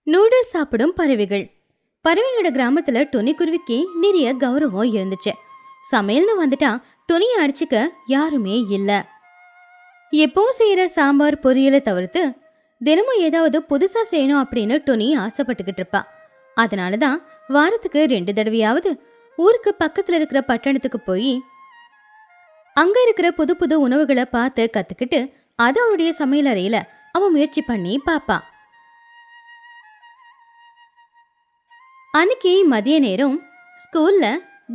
Noodles சாப்பிடும் பறவைகள். பறவைகளோட கிராமத்துல துணிக்குருவிக்கு நிறைய கௌரவம் இருந்துச்சு. சமையல்னு வந்துட்டா துணியை அடிச்சுக்க யாருமே இல்ல. எப்பவும் செய்யற சாம்பார் பொரியலை தவிர்த்து தினமும் ஏதாவது புதுசா செய்யணும் அப்படின்னு துணி ஆசைப்பட்டுக்கிட்டு இருப்பா. அதனாலதான் வாரத்துக்கு 2 தடவையாவது ஊருக்கு பக்கத்துல இருக்கிற பட்டணத்துக்கு போய் அங்க இருக்கிற புது புது உணவுகளை பார்த்து கத்துக்கிட்டு அதை அவருடைய சமையல் அறையில அவன் முயற்சி பண்ணி பாப்பா. அன்னைக்கு மதிய நேரம் ஸ்கூல்ல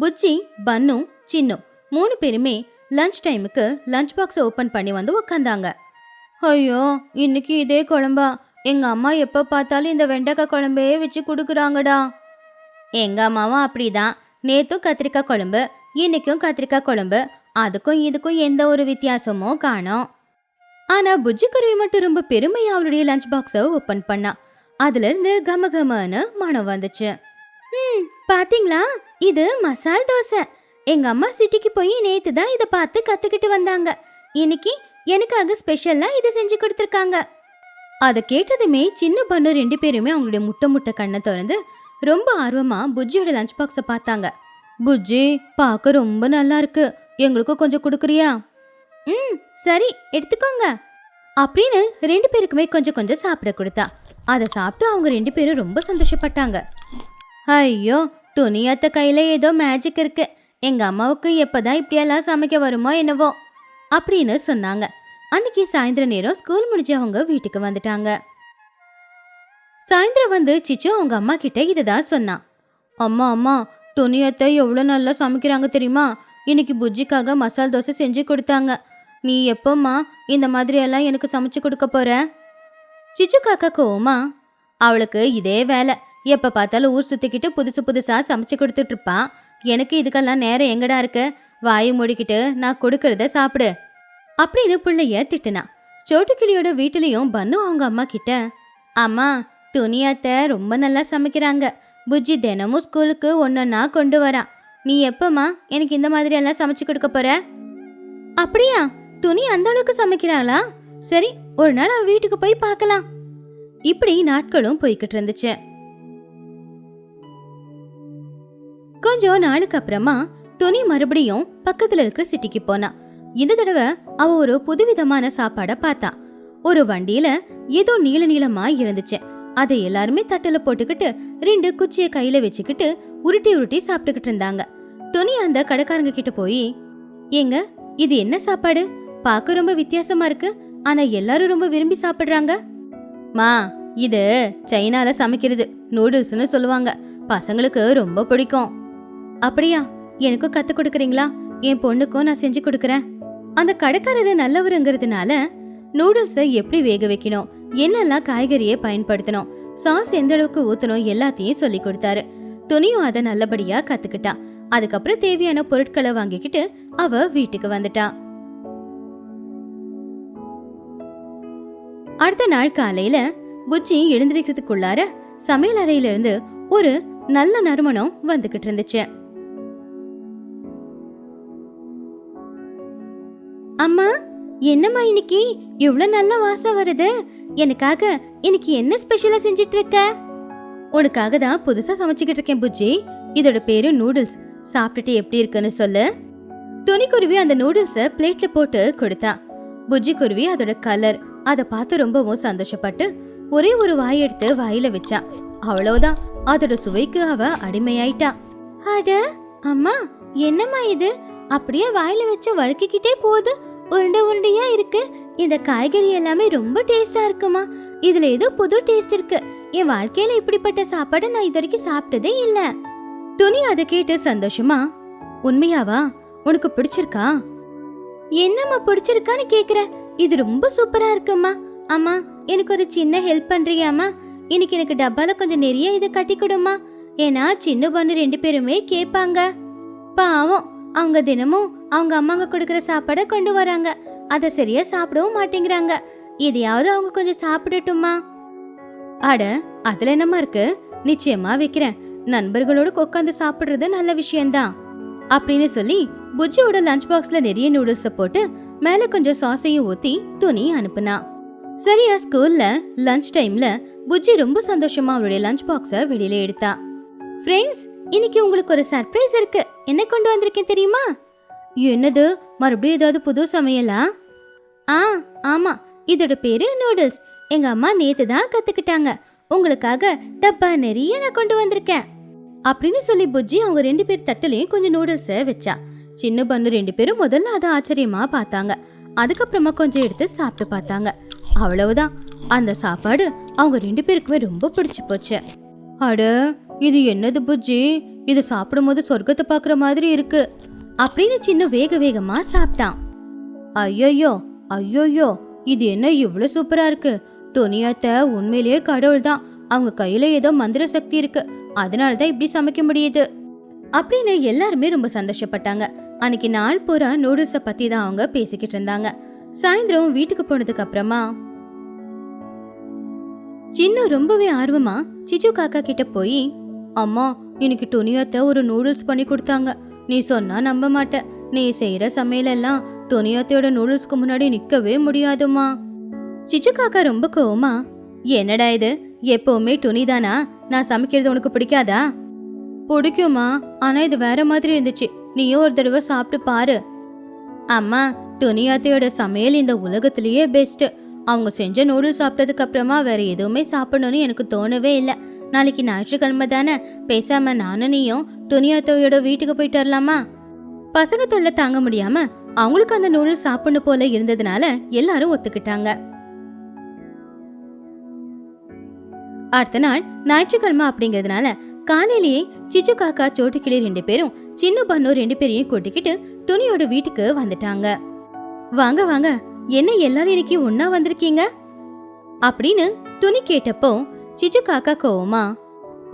புஜ்ஜி, பன்னு, சின்னு 3 பேருமே லஞ்ச் டைமுக்கு லஞ்ச் பாக்ஸை ஓபன் பண்ணி வந்து உட்காந்தாங்க. ஐயோ, இன்னைக்கு இதே குழம்பா? எங்க அம்மா எப்ப பார்த்தாலும் இந்த வெண்டைக்காய் குழம்பே வச்சு கொடுக்குறாங்கடா. எங்க அம்மாவும் அப்படிதான். நேத்தும் கத்திரிக்காய் குழம்பு, இன்னைக்கும் கத்திரிக்காய் குழம்பு. அதுக்கும் இதுக்கும் எந்த ஒரு வித்தியாசமும் காணோம். ஆனா புஜ்ஜி குருவி மட்டும் ரொம்ப பெருமையா அவளுடைய லஞ்ச் பாக்ஸை ஓபன் பண்ணா. அதுல இருந்து கமகமன்னு மனம் வந்துச்சு. பாத்தீங்களா, இது மசால் தோசை. எங்க அம்மா சிட்டிக்கு போய் நேத்து தான் இதை பார்த்து கத்துக்கிட்டு வந்தாங்க. இன்னைக்கு எனக்காக ஸ்பெஷலா இதை செஞ்சு கொடுத்துருக்காங்க. அதை கேட்டதுமே சின்ன பண்ணு 2 பேருமே அவங்களுடைய முட்டை முட்டை கண்ணை திறந்து ரொம்ப ஆர்வமா புஜ்ஜியோட லஞ்ச் பாக்ஸை பார்த்தாங்க. புஜ்ஜி, பார்க்க ரொம்ப நல்லா இருக்கு, எங்களுக்கும் கொஞ்சம் கொடுக்குறியா? சரி, எடுத்துக்கோங்க அப்படின்னு 2 பேருக்குமே கொஞ்சம் கொஞ்சம் சாப்பிட கொடுத்தா. அதை சாப்பிட்டு அவங்க 2 பேரும் ரொம்ப சந்தோஷப்பட்டாங்க. ஐயோ, துணியாத்த கையில ஏதோ மேஜிக் இருக்கு. எங்க அம்மாவுக்கு எப்பதான் இப்படியெல்லாம் சமைக்க வருமோ என்னவோ அப்படின்னு சொன்னாங்க. அன்னைக்கு சாயந்தர நேரம் ஸ்கூல் முடிஞ்சு அவங்க வீட்டுக்கு வந்துட்டாங்க. சாயந்தரம் வந்து சிச்சு அவங்க அம்மா கிட்ட இதுதான் சொன்னான். அம்மா அம்மா, துணியத்தை எவ்வளோ நல்லா சமைக்கிறாங்க தெரியுமா? இன்னைக்கு புஜ்ஜிக்காக மசால் தோசை செஞ்சு கொடுத்தாங்க. நீ எப்போம்மா இந்த மாதிரி எல்லாம் எனக்கு சமைச்சு கொடுக்க போற? சிச்சு காக்கா கோவமா, அவளுக்கு இதே வேலை. எப்ப பார்த்தாலும் ஊர் சுத்திக்கிட்டு புதுசு புதுசா சமைச்சு கொடுத்துட்டு இருப்பான். எனக்கு இதுக்கெல்லாம் நேரம் எங்கடா இருக்கு? வாயை மூடிக்கிட்டு நான் கொடுக்கறத சாப்பிடு அப்படின்னு பிள்ளைய திட்டுனா. சோட்டுக்கிளியோட வீட்டுலயும் பன்னு அவங்க அம்மா கிட்ட, அம்மா, துணியாத்த ரொம்ப நல்லா சமைக்கிறாங்க. புஜ்ஜி தினமும் ஸ்கூலுக்கு ஒன்னொன்னா கொண்டு வரா. நீ எப்பமா எனக்கு இந்த மாதிரி எல்லாம் சமைச்சு கொடுக்க போற? அப்படியா? துணி அந்த அளவுக்கு சமைக்கிறாளா? சரி, ஒரு நாள் அவ வீட்டுக்கு போய் பார்க்கலாம். இப்படி நாட்களும் போய்கிட்டு இருந்துச்சு. கொஞ்சம் நாளுக்கு அப்புறமா துணி மறுபடியும் பக்கத்துல இருக்கிற சிட்டிக்கு போனா. இந்த தடவை அவ ஒரு புதுவிதமான சாப்பாட பார்த்தா. ஒரு வண்டியில ஏதோ நீள நீளமா இருந்துச்சு. அதை எல்லாருமே தட்டுல போட்டுக்கிட்டு 2 குச்சியை கையில வச்சுக்கிட்டு உருட்டி உருட்டி சாப்பிட்டுக்கிட்டு இருந்தாங்க. துணி அந்த கடைக்காரங்க கிட்ட போய், ஏங்க, இது என்ன சாப்பாடு? பார்க்க ரொம்ப வித்தியாசமா இருக்கு, ஆனா எல்லாரும் ரொம்ப விரும்பி சாப்பிடுறாங்க. மா, இது சைனால சமைக்கிறது நூடுல்ஸ்னு சொல்லுவாங்க. பசங்களுக்கு ரொம்ப பிடிக்கும். அப்படியா? எனக்கும் கத்து கொடுக்குறீங்களா? என் பொண்ணுக்கும் நான் செஞ்சு கொடுக்குறேன். அந்த கடைக்காரரு நல்லவருங்கிறதுனால நூடுல்ஸை எப்படி வேக வைக்கணும், என்னெல்லாம் காய்கறியை பயன்படுத்தணும், சாஸ் எந்த அளவுக்கு ஊத்தணும் எல்லாத்தையும் சொல்லி கொடுத்தாரு. துணியும் அதை நல்லபடியா கத்துக்கிட்டா. அதுக்கப்புறம் தேவையான பொருட்களை வாங்கிக்கிட்டு அவ வீட்டுக்கு வந்துட்டா. அடுத்த நாள் காலையில புஜ்ஜி எழுந்திருக்கிறதுக்குள்ளார சமையல் அறையில இருந்து ஒரு நல்ல நறுமணம் வந்துகிட்டு இருந்துச்சு. அம்மா, என்னம்மா இன்னைக்கு இவ்வளவு நல்ல வாசம் வருது? எனக்காக இன்னைக்கு என்ன ஸ்பெஷலா செஞ்சிட்டு இருக்க? உனக்காக தான் புதுசா சமைச்சுக்கிட்டு இருக்கேன் புஜ்ஜி. இதோட பேரு நூடுல்ஸ். சாப்பிட்டுட்டு எப்படி இருக்குன்னு சொல்லு. துணிக்குருவி அந்த நூடுல்ஸ பிளேட்ல போட்டு கொடுத்தா. புஜ்ஜி குருவி அதோட கலர் அதை பார்த்து ரொம்பவும் சந்தோஷப்பட்டு ஒரே ஒரு வாய் எடுத்து வாயில வச்சா. அவ்வளவுதான், அதோட சுவைக்கு அவ அடிமையாயிட்டா. அட அம்மா, என்னம்மா இது? அப்படியே வாயில வச்சு வழுக்கிக்கிட்டே போகுது, உருண்டை உருண்டையா இருக்கு. இந்த காய்கறி எல்லாமே ரொம்ப டேஸ்டா இருக்குமா? இதுல ஏதோ புது டேஸ்ட் இருக்கு. என் வாழ்க்கையில இப்படிப்பட்ட சாப்பாடு நான் இது வரைக்கும் சாப்பிட்டதே இல்ல. துணி அதை கேட்டு சந்தோஷமா, உண்மையாவா? உனக்கு பிடிச்சிருக்கா? என்னம்மா பிடிச்சிருக்கான்னு கேக்குற? இது ரொம்ப சூப்பரா இருக்குமா. அம்மா, எனக்கு ஒரு சின்ன ஹெல்ப் பண்றியாமா? இன்னைக்கு எனக்கு டப்பால கொஞ்சம் நிறைய இதை கட்டி கொடுமா. ஏன்னா சின்ன பொண்ணு 2 பேருமே கேட்பாங்க. பாவம், அவங்க தினமும் அவங்க அம்மாங்க கொடுக்கற சாப்பாடை கொண்டு வராங்க. அதை சரியா சாப்பிடவும் மாட்டேங்கிறாங்க. எதையாவது அவங்க கொஞ்சம் சாப்பிடட்டுமா? அட, அதுல என்னமா இருக்கு? நிச்சயமா வைக்கிறேன். நண்பர்களோடு உட்காந்து சாப்பிடுறது நல்ல விஷயம்தான் அப்படின்னு சொல்லி புஜ்ஜியோட லஞ்ச் பாக்ஸ்ல நிறைய நூடுல்ஸ போட்டு மேல கொஞ்சம் சாஸையும் ஊத்தி துணி அனுப்புனா. சரியா ஸ்கூல்ல லஞ்ச் டைம்ல புஜ்ஜி ரொம்ப சந்தோஷமா அவளுடைய லஞ்ச் பாக்ஸ வெளியில எடுத்தா. ஃப்ரெண்ட்ஸ், இன்னைக்கு உங்களுக்கு ஒரு சர்ப்ரைஸ் இருக்கு. என்ன கொண்டு வந்திருக்கேன் தெரியுமா? என்னது? மறுபடியும் ஏதாவது புது சமையலா? ஆமா, இதோட பேரு நூடுல்ஸ். எங்க அம்மா நேத்து தான் கத்துக்கிட்டாங்க. உங்களுக்காக டப்பா நிறைய நான் கொண்டு வந்திருக்கேன் அப்படின்னு சொல்லி புஜ்ஜி அவங்க 2 பேர் தட்டுலயும் கொஞ்சம் நூடுல்ஸ வச்சா. சின்ன பண்ணு 2 பேரும் முதல்ல அதை ஆச்சரியமா பார்த்தாங்க. அதுக்கப்புறமா கொஞ்சம் எடுத்து சாப்பிட்டு பார்த்தாங்க. அவ்வளவுதான், அந்த சாப்பாடு அவங்க 2 பேருக்குமே ரொம்ப பிடிச்சு போச்சு. அட, இது என்னது புஜ்ஜி? இது சாப்பிடும் போது சொர்க்கத்தை பாக்குற மாதிரி இருக்கு அப்படின்னு சின்ன வேக வேகமா சாப்பிட்டான். ஐயோயோ ஐயோயோ, இது என்ன இவ்வளவு சூப்பரா இருக்கு? டொனியாத்த உண்மையிலேயே கடவுள் தான். அவங்க கையில ஏதோ மந்திர சக்தி இருக்கு, அதனாலதான் இப்படி சமைக்க முடியுது அப்படின்னு எல்லாருமே ரொம்ப சந்தோஷப்பட்டாங்க. அன்னைக்கு நாள் பூரா நூடுல்ஸ பத்தி தான் அவங்க பேசிக்கிட்டு இருந்தாங்க. சாயந்தரம் வீட்டுக்கு போனதுக்கு அப்புறமா சின்ன ரொம்பவே ஆர்வமா சிச்சு காக்கா கிட்ட போய், அம்மா, இன்னைக்கு டொனியாத்த ஒரு நூடுல்ஸ் பண்ணி கொடுத்தாங்க. நீ சொன்னா நம்ப மாட்ட. நீ செய்யற சமையல் எல்லாம் டொனியாத்தையோட நூடுல்ஸ்க்கு முன்னாடி நிக்கவே முடியாதுமா. சிச்சு காக்கா ரொம்ப கோவமா, என்னடா இது, எப்பவுமே துணி தானா? நான் சமைக்கிறது உனக்கு பிடிக்காதா? பிடிக்குமா, ஆனா இது வேற மாதிரி இருந்துச்சு. நீயும் ஒரு தடவை சாப்பிட்டு பாரு. அம்மா, துணியாத்தையோட சமையல் இந்த உலகத்திலேயே பெஸ்ட். அவங்க செஞ்ச நூடுல்ஸ் சாப்பிட்டதுக்கு அப்புறமா வேற எதுவுமே சாப்பிடணும்னு எனக்கு தோணவே இல்லை. நாளைக்கு ஞாயிற்றுக்கிழமை தானே, பேசாம நானும் நீயும் துணியாத்தையோட வீட்டுக்கு போயிட்டு வரலாமா? பசங்க தொல்லை தாங்க முடியாம அவங்களுக்கு அந்த நூடுல்ஸ் சாப்பிடணும் போல இருந்ததுனால எல்லாரும் ஒத்துக்கிட்டாங்க. அடுத்த நாள் ஞாயிற்றுக்கிழமை அப்படிங்கிறதுனால காலையிலேயே சிச்சு காக்கா சோட்டு கிளி 2 பேரும் சின்ன பண்ணு 2 பேரையும் கூட்டிக்கிட்டு துணியோட வீட்டுக்கு வந்துட்டாங்க. வாங்க வாங்க, என்ன எல்லாரும் இன்னைக்கு ஒன்னா வந்திருக்கீங்க அப்படின்னு துணி கேட்டப்போ சிச்சு காக்கா கோவமா,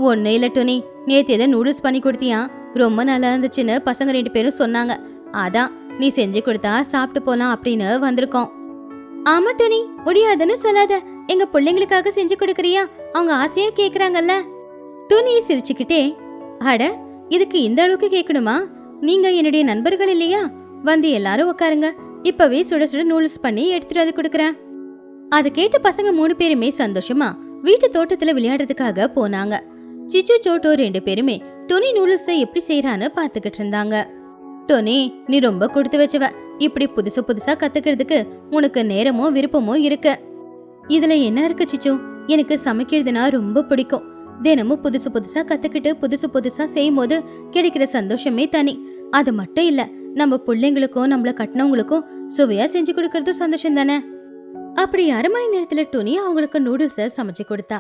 ஒன்னும் இல்ல துணி, நேத்து ஏதோ நூடுல்ஸ் பண்ணி கொடுத்தியா, ரொம்ப நல்லா இருந்துச்சுன்னு பசங்க 2 பேரும் சொன்னாங்க. அதான் நீ செஞ்சு கொடுத்தா சாப்பிட்டு போலாம் அப்படின்னு வந்திருக்கோம். ஆமா துணி, முடியாதுன்னு சொல்லாத. எங்க பிள்ளைங்களுக்காக செஞ்சு கொடுக்கறியா? அவங்க ஆசையா கேக்குறாங்கல்ல. துணி சிரிச்சுக்கிட்டே, அட, இதுக்கு இந்த அளவுக்கு கேட்கணுமா? நீங்க என்னுடைய நண்பர்கள் இல்லையா? வந்து எல்லாரும் உட்காருங்க, இப்பவே சுட சுட நூடுல்ஸ் பண்ணி எடுத்துட்டு வந்து கொடுக்கறேன். அது கேட்டு பசங்க 3 பேருமே சந்தோஷமா வீட்டு தோட்டத்துல விளையாடுறதுக்காக போனாங்க. சிச்சு சோட்டோ 2 பேருமே துணி நூடுல்ஸை எப்படி செய்யறான்னு பாத்துக்கிட்டு இருந்தாங்க. டோனி, நீ ரொம்ப கொடுத்து வச்சவ. இப்படி புதுசு புதுசா கத்துக்கிறதுக்கு உனக்கு நேரமும் விருப்பமும் இருக்கு. இதுல என்ன இருக்கு சிச்சு? எனக்கு சமைக்கிறதுனா ரொம்ப பிடிக்கும். தினமும் புதுசு புதுசா கத்துக்கிட்டு புதுசு புதுசா செய்யும் போது கிடைக்கிற சந்தோஷமே தனி. அது மட்டும் இல்ல, நம்ம பிள்ளைங்களுக்கும் நம்மள கட்டினவங்களுக்கும் சுவையா செஞ்சு கொடுக்கறதும் சந்தோஷம் தானே. அப்படி 1/2 மணி நேரத்துல டோனி அவங்களுக்கு நூடுல்ஸ சமைச்சு கொடுத்தா.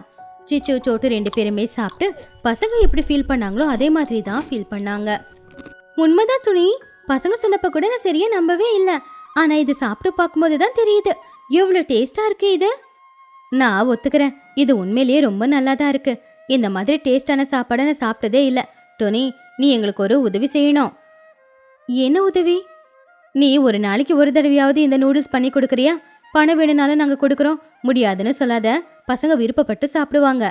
சிச்சு சோட்டு 2 பேருமே சாப்பிட்டு பசங்க எப்படி ஃபீல் பண்ணாங்களோ அதே மாதிரி தான் ஃபீல் பண்ணாங்க. உண்மைதான் துணி, பசங்க சொன்னப்ப கூட நான் சரியா நம்பவே இல்லை. ஆனா இது சாப்பிட்டு பார்க்கும்போது தான் தெரியுது எவ்வளவு டேஸ்டா இருக்கு இது. நான் ஒத்துக்கிறேன், இது உண்மையிலேயே ரொம்ப நல்லா தான் இருக்கு. இந்த மாதிரி டேஸ்டான சாப்பாடை நான் சாப்பிட்டதே இல்லை. டோனி, நீ எங்களுக்கு ஒரு உதவி செய்யணும். என்ன உதவி? நீ ஒரு நாளைக்கு ஒரு தடவையாவது இந்த நூடுல்ஸ் பண்ணி கொடுக்குறியா? பணம் வேணும்னாலும் நாங்க கொடுக்குறோம், முடியாதுன்னு சொல்லாத. பசங்க விருப்பப்பட்டு சாப்பிடுவாங்க.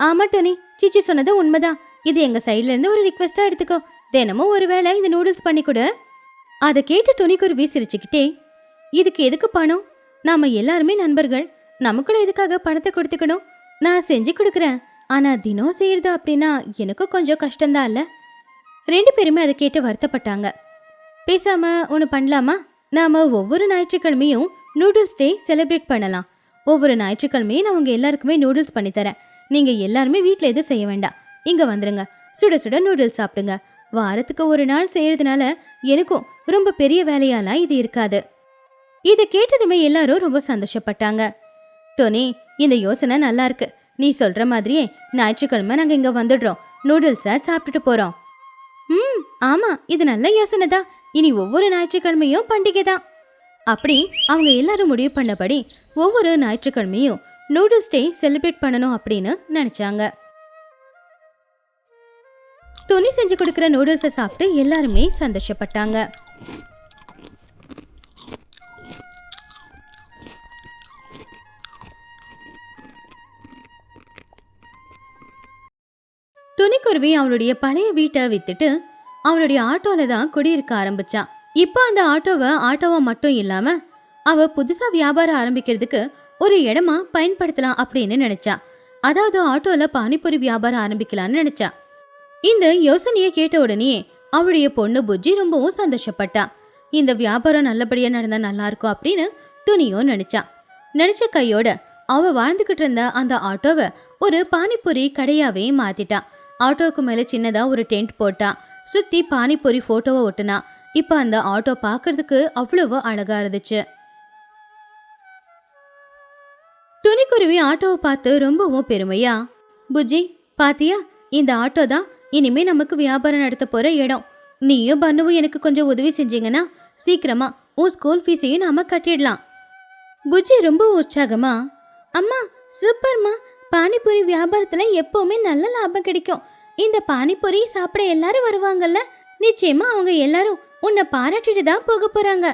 ஆமா டோனி, சிச்சி சொன்னது உண்மைதான். இது எங்க சைட்ல இருந்து ஒரு ரிக்வெஸ்டா எடுத்துக்கோ. தினமும் ஒருவேளை இந்த நூடுல்ஸ் பண்ணி கொடு. அதை கேட்டு துணிக்குருவி சிரிச்சுக்கிட்டே, இதுக்கு எதுக்கு பணம்? நாம எல்லாருமே நண்பர்கள், நமக்குள்ள எதுக்காக பணத்தை கொடுத்துக்கணும்? நான் செஞ்சு கொடுக்குறேன், ஆனா தினம் செய்யறது அப்படின்னா எனக்கும் கொஞ்சம் கஷ்டம்தான் இல்ல. 2 பேருமே அதை கேட்டு வருத்தப்பட்டாங்க. பேசாம ஒன்று பண்ணலாமா? நாம ஒவ்வொரு ஞாயிற்றுக்கிழமையும் நூடுல்ஸ் டே செலிப்ரேட் பண்ணலாம். ஒவ்வொரு ஞாயிற்றுக்கிழமையும் நான் உங்க எல்லாருக்குமே நூடுல்ஸ் பண்ணித்தரேன். நீங்க எல்லாருமே வீட்டில் எதுவும் செய்ய வேண்டாம், இங்க வந்துருங்க, சுட சுட நூடுல்ஸ் சாப்பிடுங்க. வாரத்துக்கு ஒரு நாள் செய்யறதுனால எனக்கும் ரொம்ப பெரிய வேலையாலாம் இது இருக்காது. இதை கேட்டதுமே எல்லாரும் ரொம்ப சந்தோஷப்பட்டாங்க. டோனி, இந்த யோசனை நல்லா இருக்கு. நீ சொல்ற மாதிரியே ஞாயிற்றுக்கிழமை நாங்க இங்க வந்துடுறோம், நூடுல்ஸை சாப்பிட்டுட்டு போறோம். ஆமா, இது நல்ல யோசனை தான். இனி ஒவ்வொரு ஞாயிற்றுக்கிழமையும் பண்டிகை தான். அப்படி அவங்க எல்லாரும் முடிவு பண்ணபடி ஒவ்வொரு ஞாயிற்றுக்கிழமையும் நூடுல்ஸ் டே செலிப்ரேட் பண்ணணும் அப்படின்னு நினைச்சாங்க. துணி செஞ்சு கொடுக்குற நூடுல்ஸை சாப்பிட்டு எல்லாருமே சந்தோஷப்பட்டாங்க. துணிக்குருவி அவனுடைய பழைய வீட்டை வித்துட்டு அவனுடைய ஆட்டோல தான் குடியிருக்க ஆரம்பிச்சான். இப்ப அந்த ஆட்டோவை ஆட்டோவா மட்டும் இல்லாம அவ புதுசா வியாபாரம் ஆரம்பிக்கிறதுக்கு ஒரு இடமா பயன்படுத்தலாம் அப்படின்னு நினைச்சா. அதாவது ஆட்டோல பானிபூரி வியாபாரம் ஆரம்பிக்கலாம்னு நினைச்சா. இந்த யோசனையை கேட்ட உடனே அவளுடைய பொண்ணு புஜ்ஜி ரொம்பவும் சந்தோஷப்பட்டா. இந்த வியாபாரம் நல்லபடியா நடந்தா நல்லா இருக்கும் அப்படின்னு துணியும் நினைச்சா. நினைச்ச கையோட அவ வாழ்ந்துகிட்டு இருந்த அந்த ஆட்டோவை ஒரு பானிபூரி கடையாவே மாத்திட்டா. ஆட்டோவுக்கு மேல சின்னதா ஒரு டென்ட் போட்டா. சுத்தி பானிபூரி போட்டோவை ஒட்டுனா. இப்ப அந்த ஆட்டோ பாக்குறதுக்கு அவ்வளவு அழகா இருந்துச்சு. துணிக்குருவி ஆட்டோவை பார்த்து ரொம்பவும் பெருமையா, புஜ்ஜி பாத்தியா, இந்த ஆட்டோ தான் இனிமே நமக்கு வியாபாரம் நடத்த போற இடம். நீயும் பண்ணுவும் எனக்கு கொஞ்சம் உதவி செஞ்சீங்கன்னா சீக்கிரமா உன் ஸ்கூல் ஃபீஸையும் நாம கட்டிடலாம். புஜ்ஜி ரொம்ப உற்சாகமா, அம்மா சூப்பர்மா, பானிபூரி வியாபாரத்துல எப்பவுமே நல்ல லாபம் கிடைக்கும். இந்த பானிபூரி சாப்பிட எல்லாரும் வருவாங்கல்ல, நிச்சயமா அவங்க எல்லாரும் உன்னை பாராட்டிட்டு தான் போக போறாங்க.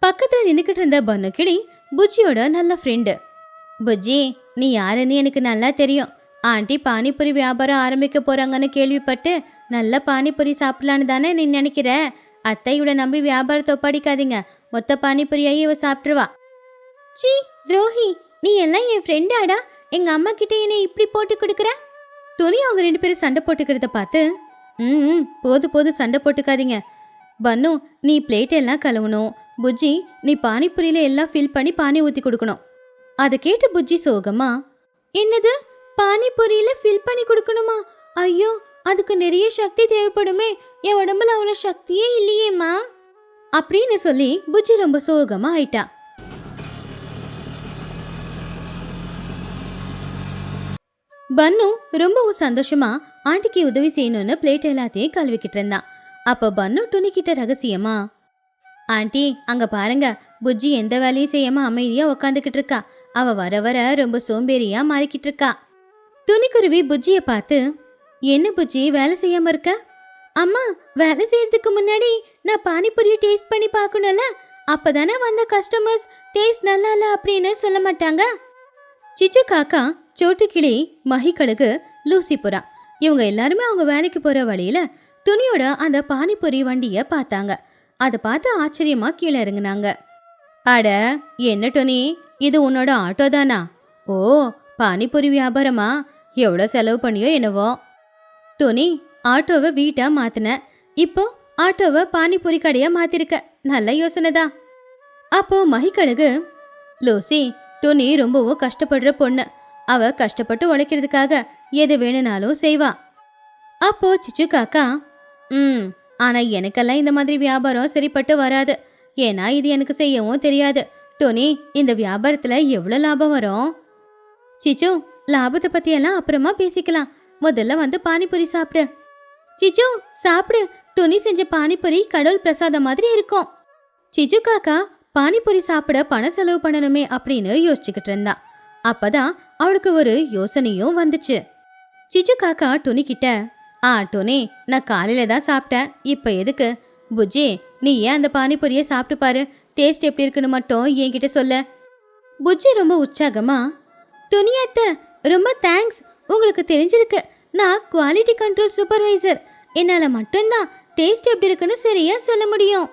பக்கத்துல நின்னுக்கிட்டு இருந்த பன்னுக்கிளி புஜ்ஜியோட நல்ல ஃப்ரெண்டு. புஜ்ஜி, நீ யாருன்னு எனக்கு நல்லா தெரியும். ஆண்டி பானிபூரி வியாபாரம் ஆரம்பிக்க போறாங்கன்னு கேள்விப்பட்டு நல்ல பானிபூரி சாப்பிடலான்னு தானே நீ நினைக்கிற? அத்தையோட நம்பி வியாபாரத்தை ஒப்படைக்காதீங்க. மொத்த பானிபூரியாயே இவ சாப்பிட்டுருவா. சி துரோகி, நீ எல்லாம் என் ஃப்ரெண்டாடா. எங்க அம்மா கிட்ட என்னை இப்படி போட்டு கொடுக்குற? துணி அவங்க 2 பேரும் சண்டை போட்டுக்கிறத பார்த்து, போது சண்டை போட்டுக்காதீங்க. பன்னு, நீ பிளேட் எல்லாம் கழுவணும். புஜ்ஜி, நீ பானிபூரியில எல்லாம் ஃபில் பண்ணி பானி ஊற்றி கொடுக்கணும். அதை கேட்டு புஜ்ஜி சோகமா, என்னது பானிபூரியில ஃபில் பண்ணி கொடுக்கணுமா? ஐயோ, அதுக்கு நிறைய சக்தி தேவைப்படுமே. என் உடம்புல அவ்வளோ சக்தியே இல்லையேம்மா அப்படின்னு சொல்லி புஜ்ஜி ரொம்ப சோகமா ஆயிட்டா. பன்னு ரொம்பவும் சந்தோஷமா ஆண்டிக்கு உதவி செய்யணும்னு பிளேட் எல்லாத்தையும் கழுவிக்கிட்டு இருந்தான். அப்ப பன்னு துணிக்கிட்ட ரகசியமா, ஆண்டி அங்க பாருங்க, புஜ்ஜி எந்த வேலையும் செய்யாம அமைதியா உக்காந்துக்கிட்டு இருக்கா. அவ வர வர ரொம்ப சோம்பேறியா மாறிக்கிட்டு இருக்கா. துணிக்குருவி புஜ்ஜிய பார்த்து, என்ன புஜ்ஜி வேலை செய்யாம இருக்க? அம்மா, வேலை செய்யறதுக்கு முன்னாடி நான் பானிபூரியை டேஸ்ட் பண்ணி பார்க்கணும்ல, அப்பதானே வந்த கஸ்டமர்ஸ் டேஸ்ட் நல்லா இல்ல அப்படின்னு சொல்ல மாட்டாங்க. சிச்சு காக்கா, சோட்டுக்கிளி, மஹிக்கழுகு, லூசி புறா இவங்க எல்லாருமே அவங்க வேலைக்கு போற வழியில துணியோட அந்த பானிபூரி வண்டிய பார்த்தாங்க. அதை பார்த்து ஆச்சரியமா கீழே இறங்குனாங்க. அட என்ன டொனி, இது உன்னோட ஆட்டோ தானா? ஓ, பானிபூரி வியாபாரமா? எவ்வளோ செலவு பண்ணியோ என்னவோ. டொனி, ஆட்டோவை வீட்டா மாத்தின, இப்போ ஆட்டோவை பானிபூரி கடையா மாத்திருக்க. நல்ல யோசனை தான். அப்போ மஹிக்கழுகு, லூசி, டொனி ரொம்பவும் கஷ்டப்படுற பொண்ணு. அவ கஷ்டப்பட்டு உழைக்கிறதுக்காக எது வேணும்னாலும் செய்வா. அப்போ சிச்சு காக்கா, ஆனா எனக்கெல்லாம் இந்த மாதிரி வியாபாரம் சரிப்பட்டு வராது. ஏன்னா இது எனக்கு செய்யவும் தெரியாது. டோனி, இந்த வியாபாரத்துல எவ்வளவு லாபம் வரும்? சிச்சு, லாபத்தை பத்தி எல்லாம் அப்புறமா பேசிக்கலாம். முதல்ல வந்து பானிபூரி சாப்பிடு. சிச்சு சாப்பிடு. டோனி செஞ்ச பானிபூரி கடவுள் பிரசாதம் மாதிரி இருக்கும். சிச்சு காக்கா பானிபூரி சாப்பிட பணம் செலவு பண்ணணுமே அப்படின்னு யோசிச்சுக்கிட்டு இருந்தா. அப்பதான் அவளுக்கு ஒரு யோசனையும் வந்துச்சு. சிச்சு காக்கா துணி கிட்ட, டோனி, நான் காலையில தான் சாப்பிட்டேன், இப்ப எதுக்கு? புஜ்ஜி, நீ ஏன் அந்த பானிபூரியை சாப்பிட்டு பாரு, டேஸ்ட் எப்படி இருக்குன்னு மட்டும் என்கிட்ட சொல்ல. புஜ்ஜி ரொம்ப உற்சாகமா, துணியாத்த ரொம்ப தேங்க்ஸ். உங்களுக்கு தெரிஞ்சிருக்கு, நான் குவாலிட்டி கண்ட்ரோல் சூப்பர்வைசர். என்னால மட்டும்தான் டேஸ்ட் எப்படி இருக்குன்னு சரியா சொல்ல முடியும்.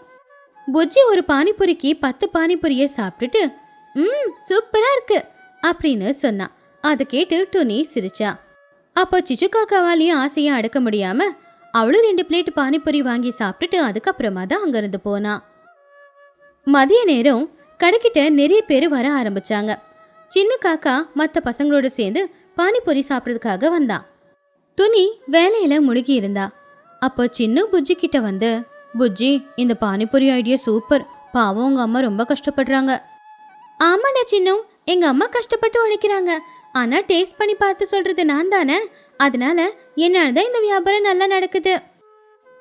புஜ்ஜி ஒரு பானிபூரிக்கு 10 பானிபூரியை சாப்பிட்டுட்டு, சூப்பரா இருக்கு அப்படின்னு சொன்னா. அதை கேட்டு துணி சிரிச்சா. அப்போ சிச்சு காக்காவாலையும் ஆசையை அடக்க முடியாம அவளும் 2 பிளேட் பானிபூரி வாங்கி சாப்பிட்டுட்டு அதுக்கப்புறமா தான் அங்கிருந்து போனா. மதிய நேரம் கடைக்கிட்ட நிறைய பேர் வர ஆரம்பிச்சாங்க. சின்ன காக்கா மற்ற பசங்களோட சேர்ந்து பானிபூரி சாப்பிட்றதுக்காக வந்தான். துணி வேலையில முழுகி இருந்தா. அப்போ சின்ன புஜ்ஜி கிட்ட வந்து, புஜ்ஜி, இந்த பானிபூரி ஐடியா சூப்பர். பாவம் உங்க அம்மா ரொம்ப கஷ்டப்படுறாங்க. ஆமாடா சின்னம், எங்க அம்மா கஷ்டப்பட்டு உழைக்கிறாங்க. ஆனா டேஸ்ட் பண்ணி பார்த்து சொல்றது நான் தானே, அதனால என்னாலதான் இந்த வியாபாரம் நல்லா நடக்குது.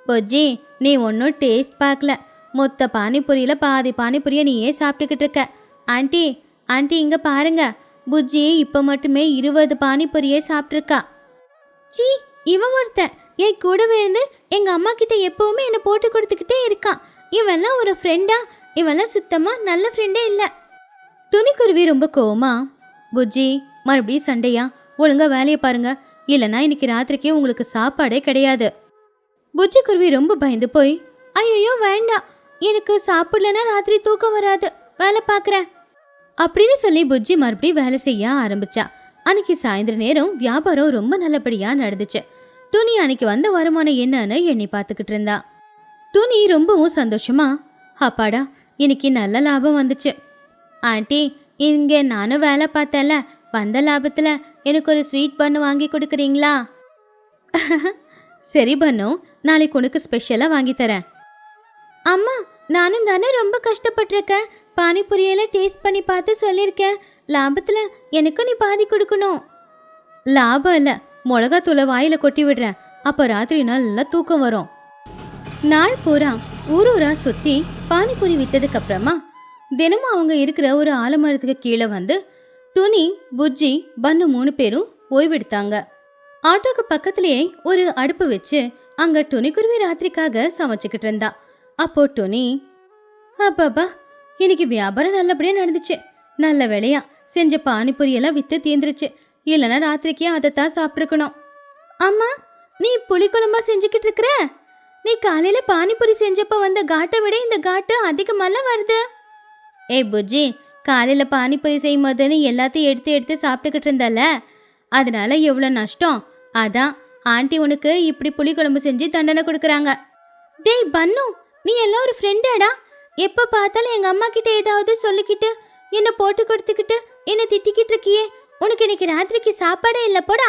புஜ்ஜி, நீ ஒன்னும் டேஸ்ட் பார்க்கல. மொத்த பானிபூரியில பாதி பானிபூரிய நீயே சாப்பிட்டுக்கிட்டு இருக்க. ஆண்டி ஆண்டி இங்க பாருங்க, புஜ்ஜி இப்ப மட்டுமே 20 பானிபூரியை சாப்பிட்டுருக்கா. சீ, இவன் ஒருத்தன் என் கூடவே இருந்து எங்க அம்மா கிட்ட எப்பவுமே என்ன போட்டு கொடுத்துக்கிட்டே இருக்கான். இவெல்லாம் ஒரு ஃப்ரெண்டா? இவெல்லாம் சுத்தமா நல்ல ஃப்ரெண்டே இல்ல. துணிக்குருவி ரொம்ப கோவமா, புஜ்ஜி மறுபடியும் சண்டையா? ஒழுங்கா வேலையை பாருங்க, இல்லைன்னா இன்னைக்கு ராத்திரிக்கே உங்களுக்கு சாப்பாடே கிடையாது. புஜ்ஜி குருவி ரொம்ப பயந்து போய், ஐயோ வேண்டாம், எனக்கு சாப்பிடலன்னா ராத்திரி தூக்கம் வராது, வேலை பார்க்குறேன். அப்படின்னு சொல்லி புஜ்ஜி மறுபடியும் வேலை செய்ய ஆரம்பிச்சா. அன்னைக்கு சாயந்தர நேரம் வியாபாரம் ரொம்ப நல்லபடியா நடந்துச்சு. துணி அன்னைக்கு வந்த வருமானம் என்னன்னு எண்ணி பார்த்துக்கிட்டு இருந்தா. துணி ரொம்பவும் சந்தோஷமா, அப்பாடா இன்னைக்கு நல்ல லாபம் வந்துச்சு. ஆண்டி, இங்க நானும் வேலை பார்த்தேன்ல, வந்த லாபத்துல எனக்கு ஒரு ஸ்வீட் பண்ணு வாங்கி கொடுக்குறீங்களா? சரி பண்ணு, நாளைக்கு உனக்கு ஸ்பெஷலா வாங்கி தரேன். அம்மா, நானும் தானே ரொம்ப கஷ்டப்பட்டிருக்கேன். பானிபூரியெல்லாம் டேஸ்ட் பண்ணி பார்த்து சொல்லியிருக்கேன். லாபத்துல எனக்கும் நீ பாதி கொடுக்கணும். லாபம் இல்ல, மிளகாத்தூளை வாயில கொட்டி விடுறேன். அப்ப ராத்திரி நல்லா தூக்கம் வரும். நாள் பூரா ஊரூரா சுத்தி பானிபூரி வித்ததுக்கு அப்புறமா தினமும் அவங்க இருக்கிற ஒரு ஆலமரத்துக்கு கீழே வந்து துணி, புஜ்ஜி, பன்னு 3 பேரும் ஓய்வெடுத்தாங்க. ஆட்டோக்கு பக்கத்திலேயே ஒரு அடுப்பு வச்சு அங்க துணிக்குருவி ராத்திரிக்காக சமைச்சுக்கிட்டு இருந்தா. அப்போ துணி, அப்பாப்பா இன்னைக்கு வியாபாரம் நல்லபடியா நடந்துச்சு. நல்ல வேலையா செஞ்ச பானிபூரி எல்லாம் வித்து தீந்துருச்சு. இல்லைன்னா ராத்திரிக்கே அதைத்தான் சாப்பிட்டுருக்கணும். அம்மா, நீ புளிக்குழம்பா செஞ்சுக்கிட்டு இருக்கிற? நீ காலையில பானிபூரி செஞ்சப்ப வந்த காட்டை விட இந்த காட்டு அதிகமெல்லாம் வருது. ஏய் புஜ்ஜி, காலையில பானிபூரி செய்யும் போது நீ எல்லாத்தையும் எடுத்து எடுத்து சாப்பிட்டுக்கிட்டு இருந்தால, அதனால எவ்வளோ நஷ்டம். அதான் ஆண்டி உனக்கு இப்படி புளிக்குழம்பு செஞ்சு தண்டனை கொடுக்குறாங்க. டேய் பன்னு, நீ எல்லாம் ஒரு ஃப்ரெண்டாடா. எப்போ பார்த்தாலும் எங்கள் அம்மா கிட்ட ஏதாவது சொல்லிக்கிட்டு என்னை போட்டு கொடுத்துக்கிட்டு என்னை திட்டிக்கிட்டு இருக்கியே. உனக்கு இன்னைக்கு ராத்திரிக்கு சாப்பாடே இல்லை போடா.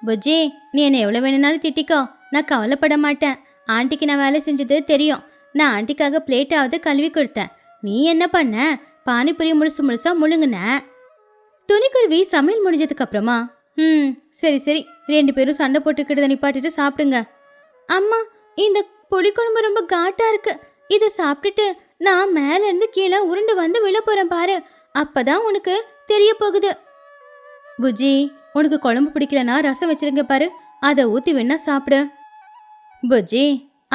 புஜ்ஜி, நீ என்னை எவ்வளோ வேணும்னாலும் திட்டிக்கோ, நான் கவலைப்பட மாட்டேன். ஆண்டிக்கு நான் வேலை செஞ்சது தெரியும். நான் ஆண்டிக்காக பிளேட்டாவது கழுவி கொடுத்தேன். நீ என்ன பண்ண? பானிபூரி முழுசு முழுசா முழுங்குன. துணிக்குருவி சமையல் முடிஞ்சதுக்கு அப்புறமா, சரி சரி, 2 பேரும் சண்டை போட்டுக்கிட்டு நிப்பாட்டிட்டு சாப்பிடுங்க. அம்மா, இந்த புளிக்குழம்பு ரொம்ப காட்டா இருக்கு. இதை சாப்பிட்டுட்டு நான் மேல இருந்து கீழே உருண்டு வந்து விழ போறேன் பாரு. அப்பதான் உனக்கு தெரிய போகுது. புஜ்ஜி, உனக்கு குழம்பு பிடிக்கலனா ரசம் வச்சிருங்க பாரு, அதை ஊத்தி வேணா சாப்பிடு. புஜ்ஜி,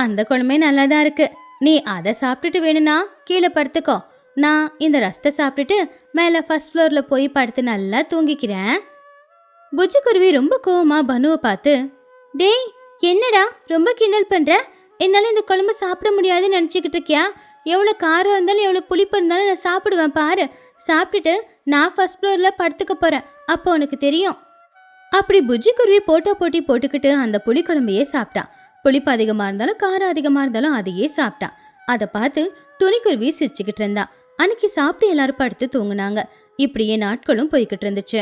அந்த குழம்பே நல்லாதான் இருக்கு. நீ அதை சாப்பிட்டுட்டு வேணும்னா கீழே படுத்துக்கோ. நான் இந்த ரசத்தை சாப்பிட்டுட்டு மேலே ஃபர்ஸ்ட் ஃப்ளோரில் போய் படுத்து நல்லா தூங்கிக்கிறேன். புஜ்ஜி குருவி ரொம்ப கோவமா பனுவை பார்த்து, டேய் என்னடா ரொம்ப கிண்டல் பண்ற? என்னால் இந்த குழம்பு சாப்பிட முடியாதுன்னு நினச்சிக்கிட்டு இருக்கியா? எவ்வளோ காரம் இருந்தாலும் எவ்வளோ புளிப்பு இருந்தாலும் நான் சாப்பிடுவேன் பாரு. சாப்பிட்டுட்டு நான் ஃபர்ஸ்ட் ஃப்ளோரில் படுத்துக்க போகிறேன், அப்போ உனக்கு தெரியும். அப்படி புஜ்ஜி குருவி போட்டோ போட்டி போட்டுக்கிட்டு அந்த புளிக்குழம்பையே சாப்பிட்டா. புளிப்பு அதிகமாக இருந்தாலும் காரம் அதிகமாக இருந்தாலும் அதையே சாப்பிட்டா. அதை பார்த்து துணிக்குருவி சிரிச்சுக்கிட்டு இருந்தா. அன்னைக்கு சாப்பிட்டு எல்லாரும் படுத்து தூங்குனாங்க. இப்படியே நாட்களும் போய்கிட்டு இருந்துச்சு.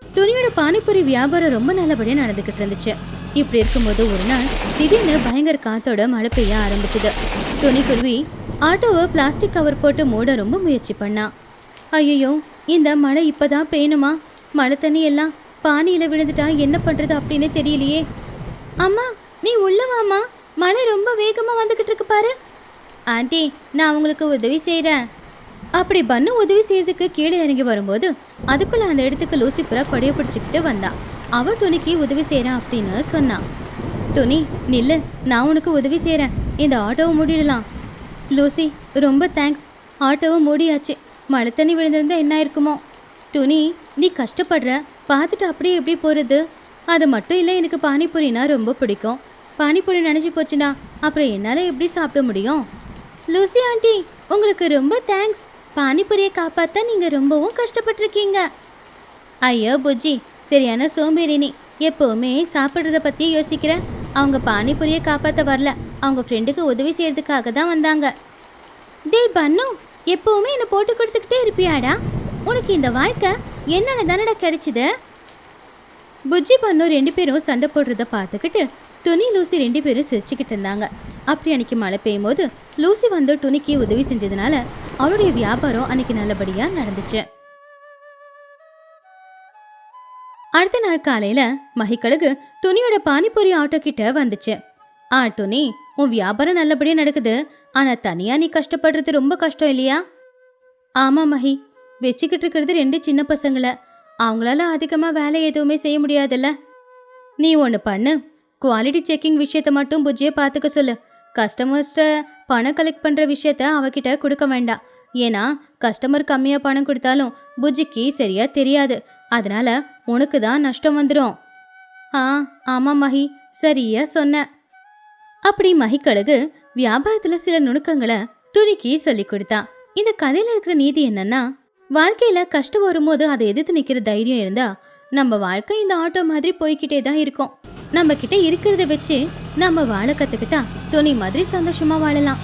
துணியோட பானிபூரி வியாபாரம் ரொம்ப நல்லபடியா நடந்துகிட்டு இருந்துச்சு. இப்படி இருக்கும்போது ஒரு நாள் திடீர்னு பயங்கர காத்தோட மழை பெய்ய ஆரம்பிச்சுது. துணிக்குருவி ஆட்டோவை பிளாஸ்டிக் கவர் போட்டு மூட ரொம்ப முயற்சி பண்ணா. ஐயோ, இந்த மழை இப்பதான் பெய்யணுமா? மழை தண்ணி எல்லாம் பானியில விழுந்துட்டா என்ன பண்றது அப்படின்னு தெரியலையே. அம்மா, நீ உள்ள வாமா, மழை ரொம்ப வேகமா வந்துகிட்டு இருக்கு பாரு. ஆண்டி, நான் உங்களுக்கு உதவி செய்யறேன். அப்படி பன்னு உதவி செய்யறதுக்கு கீழே இறங்கி வரும்போது அதுக்குள்ள அந்த இடத்துக்கு லூசி புறா கொடைய பிடிச்சிக்கிட்டு வந்தா. அவ துணிக்கு உதவி செய்யறேன் அப்படின்னு சொன்னான். துணி நில்லு, நான் உனக்கு உதவி செய்யறேன். இந்த ஆட்டோவை மூடிடலாம். லூசி, ரொம்ப தேங்க்ஸ். ஆட்டோவை மூடியாச்சு. மழை தண்ணி விழுந்திருந்தா என்ன இருக்குமோ. துணி, நீ கஷ்டப்படுற பார்த்துட்டு அப்படியே எப்படி போறது? அது மட்டும் இல்லை, எனக்கு பானிபூரினா ரொம்ப பிடிக்கும். பானிபூரி நினைச்சு போச்சுனா அப்புறம் என்னால எப்படி சாப்பிட முடியும்? லூசி ஆண்டி, உங்களுக்கு ரொம்ப தேங்க்ஸ். பானிபூரியை காப்பாற்ற நீங்கள் ரொம்பவும் கஷ்டப்பட்டிருக்கீங்க. ஐயோ புஜ்ஜி, சரியான சோம்பேறினி. எப்போவுமே சாப்பிட்றத பற்றி யோசிக்கிற. அவங்க பானிபூரியை காப்பாற்ற வரல, அவங்க ஃப்ரெண்டுக்கு உதவி செய்யறதுக்காக தான் வந்தாங்க. டேய் பன்னு, எப்போவுமே என்னை போட்டு கொடுத்துக்கிட்டே இருப்பியாடா? உனக்கு இந்த வாழ்க்கை என்னால தானடா கிடைச்சிது? புஜ்ஜி பன்னு 2 பேரும் சண்டை போடுறத பார்த்துக்கிட்டு துணி லூசி 2 பேரும் சிரிச்சுக்கிட்டு இருந்தாங்க. அப்படி அன்னைக்கு மழை பெய்யும் போது லூசி வந்து துணிக்கு உதவி செஞ்சதுனால அவளுடைய வியாபாரம் அன்னைக்கு நல்லபடியா நடந்துச்சு. அடுத்த நாள் காலையில மகிக்கழகு துணியோட பானிபூரி ஆட்டோ கிட்ட வந்துச்சு. துணி, உன் வியாபாரம் நல்லபடியா நடக்குது. ஆனா தனியா நீ கஷ்டப்படுறது ரொம்ப கஷ்டம் இல்லையா? ஆமா மகி, வச்சுக்கிட்டு இருக்கிறது 2 சின்ன பசங்களை. அவங்களால அதிகமா வேலை எதுவுமே செய்ய முடியாதுல்ல. நீ ஒன்று பண்ணு, குவாலிட்டி செக்கிங் விஷயத்த மட்டும் புஜ்ஜியை பார்த்துக்க சொல்லு. கஸ்டமர்ஸ்ட பணம் கலெக்ட் பண்ணுற விஷயத்த அவகிட்ட கொடுக்க வேண்டாம். ஏன்னா கஸ்டமர் கம்மியாக பணம் கொடுத்தாலும் புஜ்ஜிக்கு சரியா தெரியாது. அதனால உனக்கு தான் நஷ்டம் வந்துடும். ஆமாம் மகி, சரியா சொன்ன. அப்படி மகிக்கழகு வியாபாரத்தில் சில நுணுக்கங்களை துணிக்கு சொல்லி கொடுத்தா. இந்த கதையில இருக்கிற நீதி என்னன்னா, வாழ்க்கையில கஷ்டம் வரும்போது அதை எதிர்த்து நிக்கிற தைரியம் இருந்தா நம்ம வாழ்க்கை இந்த ஆட்டோ மாதிரி போய்கிட்டே தான் இருக்கும். நம்ம கிட்ட இருக்கிறத வச்சு நம்ம வாழ கத்துக்கிட்டா துணி மாதிரி சந்தோஷமா வாழலாம்.